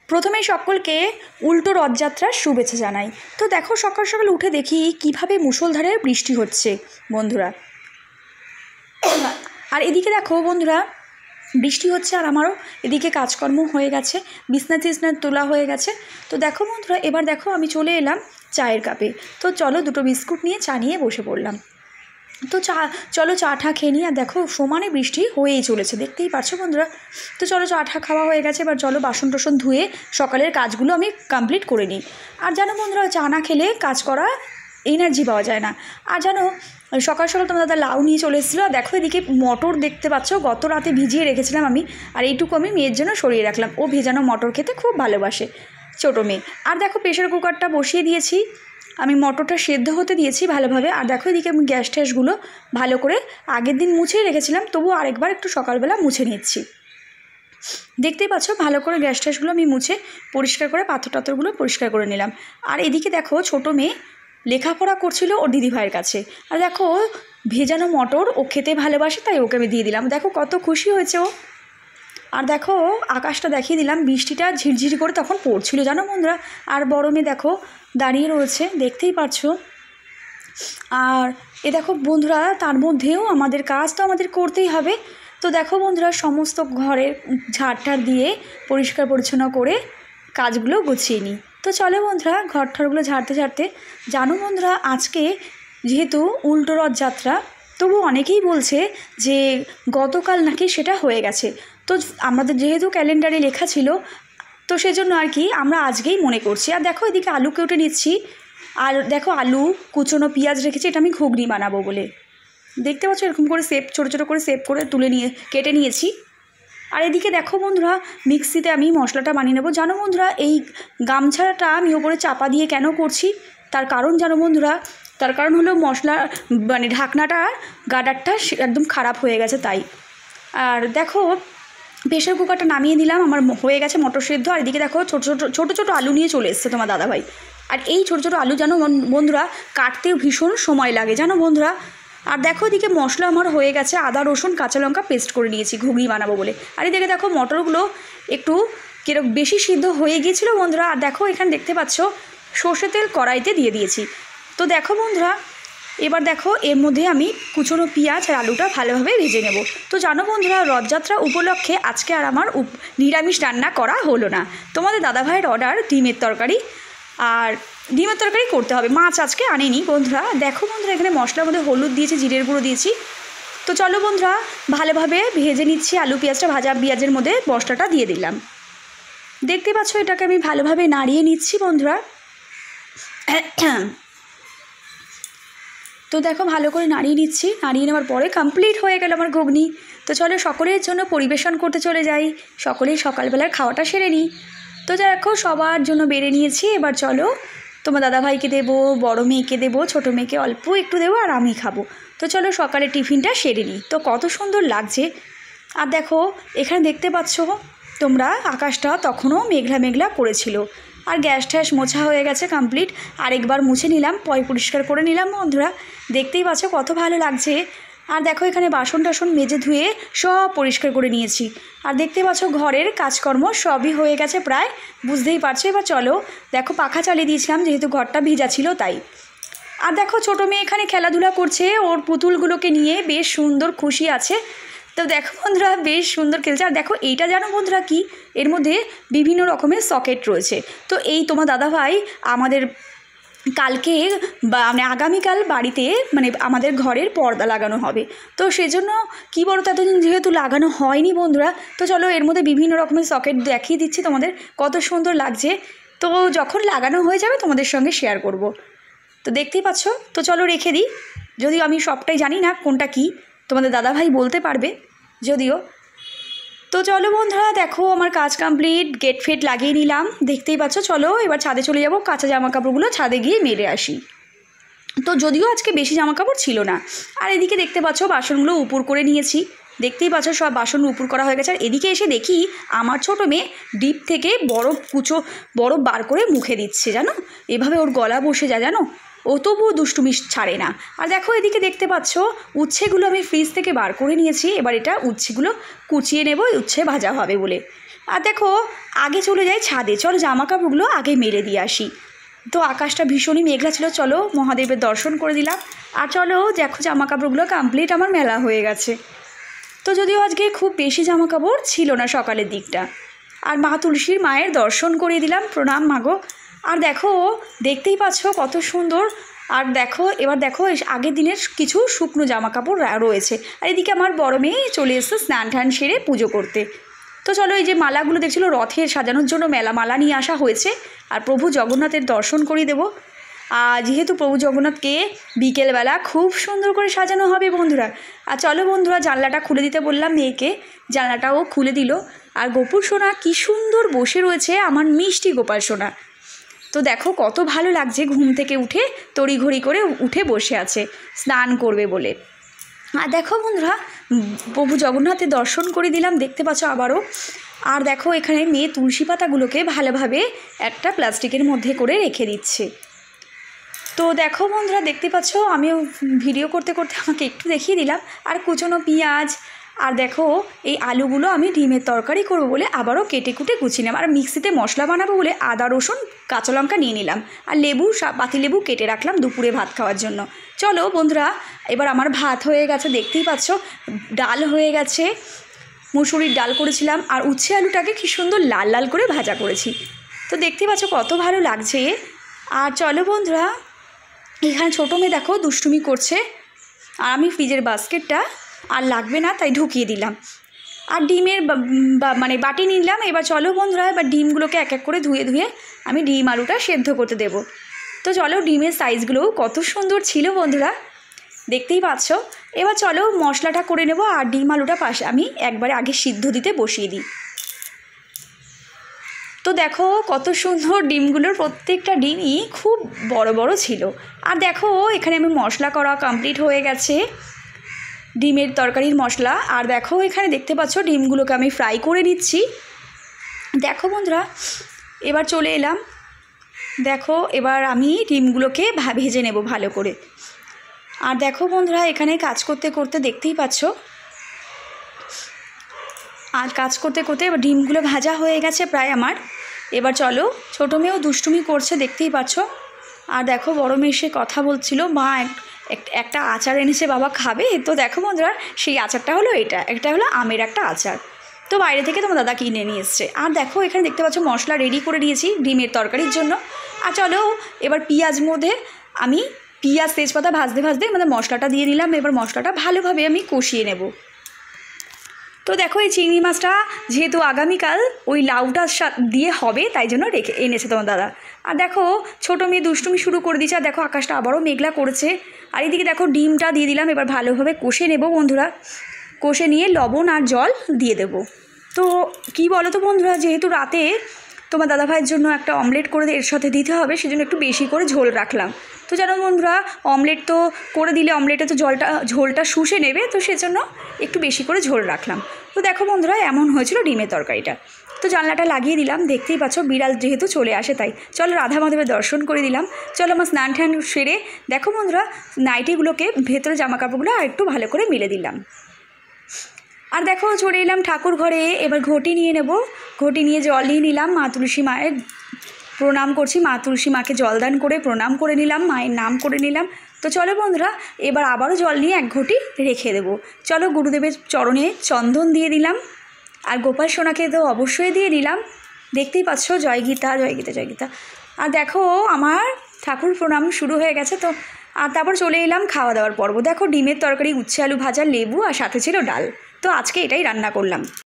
প্রথমেই সকলকে উল্টো রথযাত্রার শুভেচ্ছা জানাই। তো দেখো সকাল সকাল উঠে দেখি কিভাবে মুষলধারে বৃষ্টি হচ্ছে বন্ধুরা। আর এদিকে দেখো বন্ধুরা বৃষ্টি হচ্ছে, আর আমারও এদিকে কাজকর্ম হয়ে গেছে, বিছনা টিছনা তোলা হয়ে গেছে। তো দেখো বন্ধুরা এবার দেখো আমি চলে এলাম চায়ের কাপে। তো চলো দুটো বিস্কুট নিয়ে চা নিয়ে বসে পড়লাম। তো চলো চা ঠা খেয়ে নিই। আর দেখো সমানে বৃষ্টি হয়েই চলেছে, দেখতেই পাচ্ছ বন্ধুরা। তো চলো চা ঠা খাওয়া হয়ে গেছে, এবার চলো বাসন টাসন ধুয়ে সকালের কাজগুলো আমি কমপ্লিট করে নিই। আর জানো বন্ধুরা চা না খেলে কাজ করা এনার্জি পাওয়া যায় না। আর জানো সকাল সকাল তোমার দাদা লাউ নিয়ে চলে এসেছিলো। দেখো এদিকে মটর দেখতে পাচ্ছ, গত রাতে ভিজিয়ে রেখেছিলাম আমি, আর এইটুকু আমি মেয়ের জন্য সরিয়ে রাখলাম। ও ভেজানো মটর খেতে খুব ভালোবাসে, ছোটো মেয়ে। আর দেখো প্রেশার কুকারটা বসিয়ে দিয়েছি, আমি মটরটা সেদ্ধ হতে দিয়েছি ভালোভাবে। আর দেখো এদিকে আমি গ্যাস ট্যাসগুলো ভালো করে আগের দিন মুছেই রেখেছিলাম, তবুও আরেকবার একটু সকালবেলা মুছে নিচ্ছি। দেখতেই পাচ্ছ ভালো করে গ্যাস ট্যাসগুলো আমি মুছে পরিষ্কার করে পাথর টাথরগুলো পরিষ্কার করে নিলাম। আর এদিকে দেখো ছোটো মেয়ে লেখাপড়া করছিল ওর দিদিভাইয়ের কাছে। আর দেখো ভেজানো মটর ও খেতে ভালোবাসে, তাই ওকে আমি দিয়ে দিলাম। দেখো কত খুশি হয়েছে ও। আর দেখো আকাশটা দেখিয়ে দিলাম, বৃষ্টিটা ঝিরঝিরি করে তখন পড়ছিল জানো বন্ধুরা। আর বড় মেয়ে দেখো দাঁড়িয়ে রয়েছে, দেখতেই পাচ্ছ। আর এ দেখো বন্ধুরা তার মধ্যেও আমাদের কাজ তো আমাদের করতেই হবে। তো দেখো বন্ধুরা সমস্ত ঘরের ঝাড় দিয়ে পরিষ্কার পরিচ্ছন্ন করে কাজগুলো গুছিয়ে নিই। তো চলো বন্ধুরা ঘর ঠরগুলো ঝাড়তে ঝাড়তে, জানো বন্ধুরা আজকে যেহেতু উল্টো রথযাত্রা, তবু অনেকেই বলছে যে গতকাল নাকি সেটা হয়ে গেছে। তো আমাদের যেহেতু ক্যালেন্ডারে লেখা ছিল, তো সেজন্য আর কি আমরা আজকেই মনে করছি। আর দেখো এদিকে আলু কেটে নিচ্ছি, আর দেখো আলু কুচনো পেঁয়াজ রেখেছি, এটা আমি ঘুগনি বানাবো বলে। দেখতে পাচ্ছ এরকম করে ছোটো ছোটো করে সেভ করে কেটে নিয়েছি। আর এদিকে দেখো বন্ধুরা মিক্সিতে আমি মশলাটা বানিয়ে নেবো। জানো বন্ধুরা এই গামছাটা আমি ওপরে চাপা দিয়ে কেন করছি, তার কারণ জানো বন্ধুরা, তার কারণ হলো মশলা ঢাকনাটা গার্ডারটা একদম খারাপ হয়ে গেছে তাই। আর দেখো প্রেশার কুকারটা নামিয়ে দিলাম, আমার হয়ে গেছে মটর সেদ্ধ। আর এদিকে দেখো ছোটো ছোটো আলু নিয়ে চলে এসছে তোমার দাদাভাই। আর এই ছোটো ছোটো আলু জানো বন্ধুরা কাটতেও ভীষণ সময় লাগে জানো বন্ধুরা। আর দেখো এদিকে মশলা আমার হয়ে গেছে, আদা রসুন কাঁচা লঙ্কা পেস্ট করে নিয়েছি ঘুগনি বানাবো বলে। আর এদিকে দেখো মটরগুলো একটু কিরকম বেশি সিদ্ধ হয়ে গিয়েছিলো বন্ধুরা। আর দেখো এখানে দেখতে পাচ্ছ সর্ষে তেল কড়াইতে দিয়ে দিয়েছি। তো দেখো বন্ধুরা এবার দেখো এর মধ্যে আমি কুচনো পেঁয়াজ আর আলুটা ভালোভাবে ভেজে নেব। তো জানো বন্ধুরা রথযাত্রা উপলক্ষে আজকে আর আমার নিরামিষ রান্না করা হলো না। তোমাদের দাদাভাইয়ের অর্ডার ডিমের তরকারি, আর ডিমের তরকারি করতে হবে, মাছ আজকে আনেনি বন্ধুরা। দেখো বন্ধুরা এখানে মশলার মধ্যে হলুদ দিয়েছি, জিরের গুঁড়ো দিয়েছি। তো চলো বন্ধুরা ভালোভাবে ভেজে নিচ্ছি, আলু পেঁয়াজটা ভাজা পেঁয়াজের মধ্যে মশলাটা দিয়ে দিলাম। দেখতে পাচ্ছ এটাকে আমি ভালোভাবে নাড়িয়ে নিচ্ছি বন্ধুরা। তো দেখো ভালো করে নাড়িয়ে নিচ্ছি, নাড়িয়ে নেওয়ার পরে কমপ্লিট হয়ে গেল আমার ঘুগনি। তো চলো সকলের জন্য পরিবেশন করতে চলে যাই, সকলেই সকালবেলার খাওয়াটা সেরে নিই। তো দেখো সবার জন্য বেড়ে নিয়েছি, এবার চলো তোমার দাদাভাইকে দেবো, বড় মেয়েকে দেবো, ছোটো মেয়েকে অল্প একটু দেবো, আর আমি খাবো। তো চলো সকালে টিফিনটা সেরে নিই। তো কত সুন্দর লাগছে। আর দেখো এখানে দেখতে পাচ্ছ তোমরা আকাশটা তখনও মেঘলা মেঘলা করেছিল। আর গ্যাস ট্যাস মোছা হয়ে গেছে কমপ্লিট, আরেকবার মুছে নিলাম, পরিষ্কার করে নিলাম বন্ধুরা। দেখতেই পাচ্ছ কত ভালো লাগছে। আর দেখো এখানে বাসন টাসন মেজে ধুয়ে সব পরিষ্কার করে নিয়েছি। আর দেখতে পাচ্ছ ঘরের কাজকর্ম সবই হয়ে গেছে প্রায়, বুঝতেই পারছো। এবার চলো দেখো পাখা চালিয়ে দিয়েছিলাম যেহেতু ঘরটা ভিজা ছিল তাই। আর দেখো ছোটো মেয়ে এখানে খেলাধুলা করছে ওর পুতুলগুলোকে নিয়ে, বেশ সুন্দর খুশি আছে। তো দেখো বন্ধুরা বেশ সুন্দর খেলছে। আর দেখো এইটা জানো বন্ধুরা কি, এর মধ্যে বিভিন্ন রকমের সকেট রয়েছে। তো এই তোমার দাদাভাই আমাদের কালকে মানে আগামীকাল বাড়িতে মানে আমাদের ঘরের পর্দা লাগানো হবে। তো সেজন্য কী বলো তো এতদিন যেহেতু লাগানো হয়নি বন্ধুরা, তো চলো এর মধ্যে বিভিন্ন রকমের সকেট দেখিয়ে দিচ্ছি তোমাদের, কত সুন্দর লাগছে। তো যখন লাগানো হয়ে যাবে তোমাদের সঙ্গে শেয়ার করব। তো দেখতেই পাচ্ছ। তো চলো রেখে দিই, যদিও আমি সবটাই জানি না কোনটা কি, তোমাদের দাদাভাই বলতে পারবে যদিও। তো চলো বন্ধুরা দেখো আমার কাজ কমপ্লিট, গেট ফেট লাগিয়ে নিলাম, দেখতেই পাচ্ছ। চলো এবার ছাদে চলে যাব, কাঁচা জামা কাপড়গুলো ছাদে গিয়ে মেলে আসি। তো যদিও আজকে বেশি জামা কাপড় ছিল না। আর এদিকে দেখতে পাচ্ছ বাসনগুলো উপর করে নিয়েছি, দেখতেই পাচ্ছ সব বাসন উপর করা হয়ে গেছে। আর এদিকে এসে দেখি আমার ছোটো মেয়ে ডিপ থেকে বরফ বার করে মুখে দিচ্ছে জানো, এভাবে ওর গলা বসে যায় জানো, ও তবুও দুষ্টুমি ছাড়ে না। আর দেখো এদিকে দেখতে পাচ্ছ উচ্ছেগুলো আমি ফ্রিজ থেকে বার করে নিয়েছি, এবার এটা উচ্ছেগুলো কুচিয়ে নেব উচ্ছে ভাজা হবে বলে। আর দেখো আগে চলে যাই ছাদে, চলো জামা কাপড়গুলো আগে মেলে দিয়ে আসি। তো আকাশটা ভীষণই মেঘলা ছিল, চলো মহাদেবের দর্শন করে দিলাম। আর চলো দেখো জামা কাপড়গুলো কমপ্লিট আমার মেলা হয়ে গেছে। তো যদিও আজকে খুব বেশি জামা কাপড় ছিল না সকালের দিকটা। আর মা তুলসীর মায়ের দর্শন করিয়ে দিলাম, প্রণাম মাগো। আর দেখো দেখতেই পাচ্ছ কত সুন্দর। আর দেখো এবার দেখো আগের দিনের কিছু শুকনো জামা কাপড় রয়েছে। আর এদিকে আমার বড় মেয়ে চলে এসেছে স্নান টান সেরে পুজো করতে। তো চলো এই যে মালাগুলো দেখছিলো রথের সাজানোর জন্য মালা নিয়ে আসা হয়েছে। আর প্রভু জগন্নাথের দর্শন করিয়ে দেবো। আর যেহেতু প্রভু জগন্নাথকে বিকেলবেলা খুব সুন্দর করে সাজানো হবে বন্ধুরা। আর চলো বন্ধুরা জানলাটা খুলে দিতে বললাম মেয়েকে, জানলাটাও খুলে দিল। আর গোপুর সোনা কী সুন্দর বসে রয়েছে, আমার মিষ্টি গোপাল সোনা। তো দেখো কত ভালো লাগছে, ঘুম থেকে উঠে তড়িঘড়ি করে উঠে বসে আছে স্নান করবে বলে। আর দেখো বন্ধুরা প্রভু জগন্নাথের দর্শন করে দিলাম, দেখতে পাচ্ছ আবারও। আর দেখো এখানে মেয়ে তুলসী পাতাগুলোকে ভালোভাবে একটা প্লাস্টিকের মধ্যে করে রেখে দিচ্ছে। তো দেখো বন্ধুরা দেখতে পাচ্ছ আমিও ভিডিও করতে করতে আমাকে একটু দেখিয়ে দিলাম। আর কুচনো পেঁয়াজ আর দেখো এই আলুগুলো আমি ডিমের তরকারি করবো বলে আবারও কেটে কুটে গুছিয়ে নিলাম। আর মিক্সিতে মশলা বানাবো বলে আদা রসুন কাঁচা লঙ্কা নিয়ে নিলাম। আর পাতিলেবু কেটে রাখলাম দুপুরে ভাত খাওয়ার জন্য। চলো বন্ধুরা এবার আমার ভাত হয়ে গেছে, দেখতেই পাচ্ছ। ডাল হয়ে গেছে, মুসুরির ডাল করেছিলাম। আর উচ্ছে আলুটাকে কী সুন্দর লাল লাল করে ভাজা করেছি। তো দেখতেই পাচ্ছ কত ভালো লাগছে। আর চলো বন্ধুরা এখানে ছোটো মেয়ে দেখো দুষ্টুমি করছে। আর আমি ফ্রিজের বাস্কেটটা আর লাগবে না তাই ঢুকিয়ে দিলাম। আর ডিমের বাটি নিলাম। এবার চলো বন্ধুরা এবার ডিমগুলোকে এক এক করে ধুয়ে আমি ডিম আলুটা সেদ্ধ করতে দেব। তো চলো ডিমের সাইজগুলোও কত সুন্দর ছিল বন্ধুরা, দেখতেই পাচ্ছ। এবার চলো মশলাটা করে নেব। আর ডিম আলুটা পাশে আমি একবারে আগে সিদ্ধ দিতে বসিয়ে দিই। তো দেখো কত সুন্দর ডিমগুলোর প্রত্যেকটা ডিমই খুব বড় বড় ছিল। আর দেখো এখানে আমি মশলা করা কমপ্লিট হয়ে গেছে, ডিমের তরকারির মশলা। আর দেখো এখানে দেখতে পাচ্ছ ডিমগুলোকে আমি ফ্রাই করে নিচ্ছি। দেখো বন্ধুরা এবার চলে এলাম, দেখো এবার আমি ডিমগুলোকে ভেজে নেব ভালো করে। আর দেখো বন্ধুরা এখানে কাজ করতে করতে দেখতেই পাচ্ছ, আর কাজ করতে করতে এবার ডিমগুলো ভাজা হয়ে গেছে প্রায় আমার। এবার চলো ছোটো মেয়েও দুষ্টুমি করছে, দেখতেই পাচ্ছ। আর দেখো বড় মেয়ে এসে কথা বলছিল, মা একটা আচার এনেছে বাবা খাবে। তো দেখো বন্ধুরা সেই আচারটা হলো এটা হলো আমের একটা আচার। তো বাইরে থেকে তোমার দাদা কিনে নিয়ে এসছে। আর দেখো এখানে দেখতে পাচ্ছ মশলা রেডি করে দিয়েছি ডিমের তরকারির জন্য। আর চলো এবার পেঁয়াজ মধ্যে আমি পেঁয়াজ তেজপাতা ভাজতে মশলাটা দিয়ে নিলাম। এবার মশলাটা ভালোভাবে আমি কষিয়ে নেব। তো দেখো এই চিংড়ি মাছটা যেহেতু আগামীকাল ওই লাউটার দিয়ে হবে তাই জন্য এনেছে তোমার দাদা। আর দেখো ছোটো মেয়ে দুষ্টুমি শুরু করে দিয়েছে। আর দেখো আকাশটা আবারও মেঘলা করেছে। আর এদিকে দেখো ডিমটা দিয়ে দিলাম। এবার ভালোভাবে কষে নেব বন্ধুরা, কষে নিয়ে লবণ আর জল দিয়ে দেব। তো কি বলো তো বন্ধুরা, যেহেতু রাতে তোমার দাদাভাইয়ের জন্য একটা অমলেট করে এর সাথে দিতে হবে, সেজন্য একটু বেশি করে ঝোল রাখলাম। তো জানো বন্ধুরা অমলেট তো করে দিলে অমলেটে তো ঝোলটা শুষে নেবে, তো সেজন্য একটু বেশি করে ঝোল রাখলাম। তো দেখো বন্ধুরা এমন হয়েছিল ডিমের তরকারিটা। তো জানলাটা লাগিয়ে দিলাম, দেখতেই পাচ্ছ বিড়াল যেহেতু চলে আসে তাই। চলো রাধা মাধবের দর্শন করে দিলাম। চলো আমার স্নান টান সেরে দেখো বন্ধুরা নাইটিগুলোকে ভেতরে জামা কাপড়গুলো আর একটু ভালো করে মেলে দিলাম। আর দেখো চলে এলাম ঠাকুর ঘরে। এবার ঘটি নিয়ে নেব, ঘটি নিয়ে জল নিয়ে নিলাম। মা তুলসী মায়ের প্রণাম করছি, মা তুলসী মাকে জলদান করে প্রণাম করে নিলাম, মায়ের নাম করে নিলাম। তো চলো বন্ধুরা এবার আবারও জল নিয়ে এক ঘটি রেখে দেবো। চলো গুরুদেবের চরণে চন্দন দিয়ে দিলাম। আর গোপাল সোনাকে তো অবশ্যই দিয়ে দিলাম, দেখতেই পাচ্ছ জয় গীতা জয় গীতা জয় গীতা। আর দেখো আমার ঠাকুর প্রণাম শুরু হয়ে গেছে। তো আর তারপর চলে এলাম খাওয়া দাওয়ার পর্ব। দেখো ডিমের তরকারি, উচ্ছে আলু ভাজা, লেবু আর সাথে ছিল ডাল। তো আজকে এটাই রান্না করলাম।